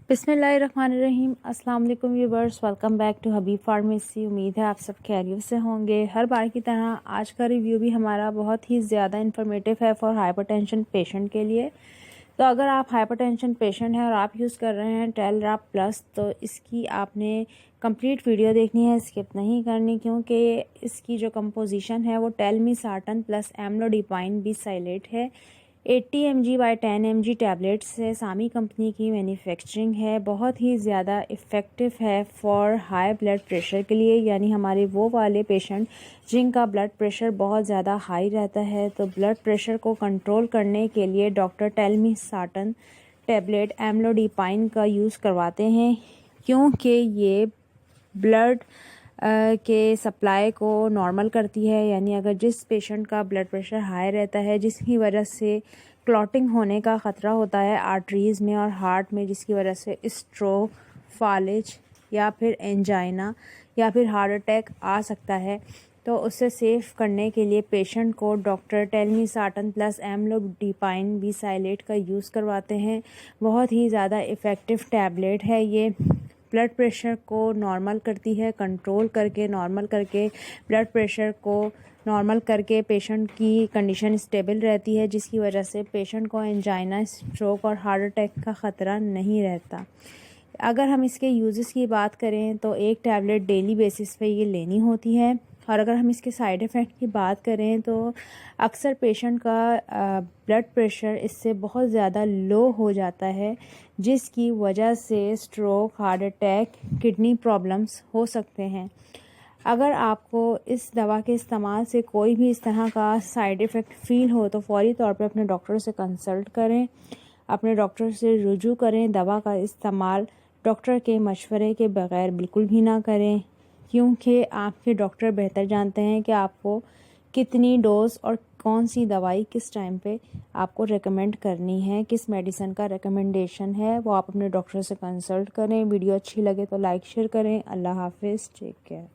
बिस्मिल्लाहिर्रहमानिर्रहीम। अस्सलाम वालेकुम viewers, welcome back to Habib pharmacy. उम्मीद है आप सब खैरियत से होंगे। हर बार की तरह आज का रिव्यू भी हमारा बहुत ही ज़्यादा इन्फॉर्मेटिव है फॉर हाइपरटेंशन पेशेंट के लिए। तो अगर आप हाइपरटेंशन पेशेंट हैं और आप यूज़ कर रहे हैं टेलराप प्लस, तो इसकी आपने कंप्लीट वीडियो देखनी है, स्किप नहीं करनी, क्योंकि इसकी जो कंपोजिशन है वो टेलमिसार्टन प्लस एम्लोडिपाइन बिसाइलेट है। 80 mg बाई 10 mg टैबलेट्स है। सामी कंपनी की मैन्युफैक्चरिंग है। बहुत ही ज़्यादा इफ़ेक्टिव है फॉर हाई ब्लड प्रेशर के लिए, यानी हमारे वो वाले पेशेंट जिनका ब्लड प्रेशर बहुत ज़्यादा हाई रहता है। तो ब्लड प्रेशर को कंट्रोल करने के लिए डॉक्टर टेलमिसार्टन टैबलेट एम्लोडिपाइन का यूज़ करवाते हैं, क्योंकि ये ब्लड के सप्लाई को नॉर्मल करती है। यानी अगर जिस पेशेंट का ब्लड प्रेशर हाई रहता है, जिसकी वजह से क्लॉटिंग होने का ख़तरा होता है आर्टरीज़ में और हार्ट में, जिसकी वजह से स्ट्रोक, फालिज या फिर एंजाइना या फिर हार्ट अटैक आ सकता है, तो उससे सेफ करने के लिए पेशेंट को डॉक्टर टेलमिसार्टन प्लस एम्लोडिपाइन बिसाइलेट का यूज़ करवाते हैं। बहुत ही ज़्यादा इफ़ेक्टिव टैबलेट है ये। ब्लड प्रेशर को नॉर्मल करती है, कंट्रोल करके नॉर्मल करके ब्लड प्रेशर को नॉर्मल करके पेशेंट की कंडीशन स्टेबल रहती है, जिसकी वजह से पेशेंट को एंजाइना, स्ट्रोक और हार्ट अटैक का ख़तरा नहीं रहता। अगर हम इसके यूजेस की बात करें तो एक टैबलेट डेली बेसिस पे ये लेनी होती है। और अगर हम इसके साइड इफ़ेक्ट की बात करें तो अक्सर पेशेंट का ब्लड प्रेशर इससे बहुत ज़्यादा लो हो जाता है, जिसकी वजह से stroke, heart attack, kidney problems हो सकते हैं। अगर आपको इस दवा के इस्तेमाल से कोई भी इस तरह का साइड इफ़ेक्ट फ़ील हो तो फ़ौरी तौर पे अपने डॉक्टर से कंसल्ट करें, अपने डॉक्टर से रुजू करें। दवा का इस्तेमाल डॉक्टर के मशवरे के बग़ैर बिल्कुल भी ना करें, क्योंकि आपके डॉक्टर बेहतर जानते हैं कि आपको कितनी डोज और कौन सी दवाई किस टाइम पे आपको रेकमेंड करनी है, किस मेडिसिन का रिकमेंडेशन है, वो आप अपने डॉक्टर से कंसल्ट करें। वीडियो अच्छी लगे तो लाइक शेयर करें। अल्लाह हाफिज़, टेक केयर।